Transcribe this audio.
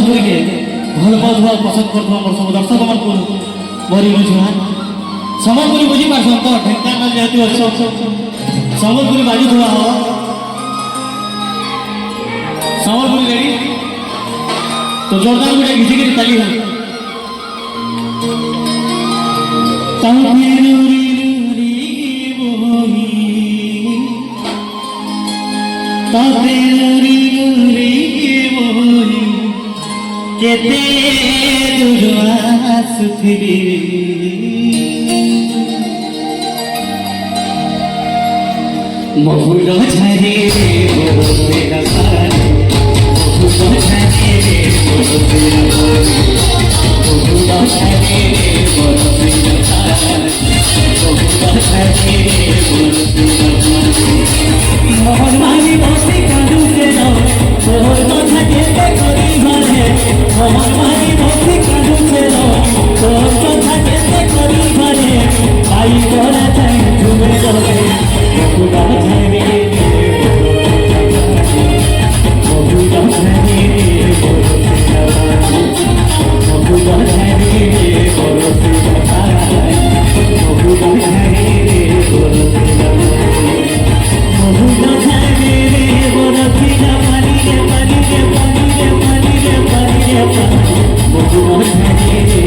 ସମ୍ବଲପୁରୀକେ ଭଲ ପାଉଥିବା ପସନ୍ଦ କରୁଥିବା ମୋର ସବୁ ଦର୍ଶକମାନଙ୍କୁ ମରି ବୁଝୁହା ସମ୍ବଲପୁରୀ ବୁଝିପାରୁଛନ୍ ତ ଢେଙ୍କାନାଳ ଯେହେତୁ ଅଛ ସମ୍ବଲପୁରୀ ବାଜୁଥିବା ହବ ସମ୍ବଲପୁରୀ ରେଡ଼ି ତ ଜୋରଦାର ଗୋଟେ ଘିଚିକିରି ତାଲି ହବ केते दुआस फिरी महुर झरे मोर तेरा भारी महुर झरे मोर तेरा भारी महुर झरे मोर तेरा भारी महुर झरे मोर तेरा भारी मोहन मारी बसी कादू से नो मोर कथा केते करी घरे मोहन मारी बसी कादू से नो मोर कथा केते करी घरे आई तोरा जाई झुमे रहे महुर झरे महुर झरे मोर तेरा भारी महुर झरे मोर तेरा भारी महुर झरे मोर तेरा भारी महुर झरे मोर तेरा भारी रे पानी रे पानी रे पानी रे पानी रे पानी महुर झरे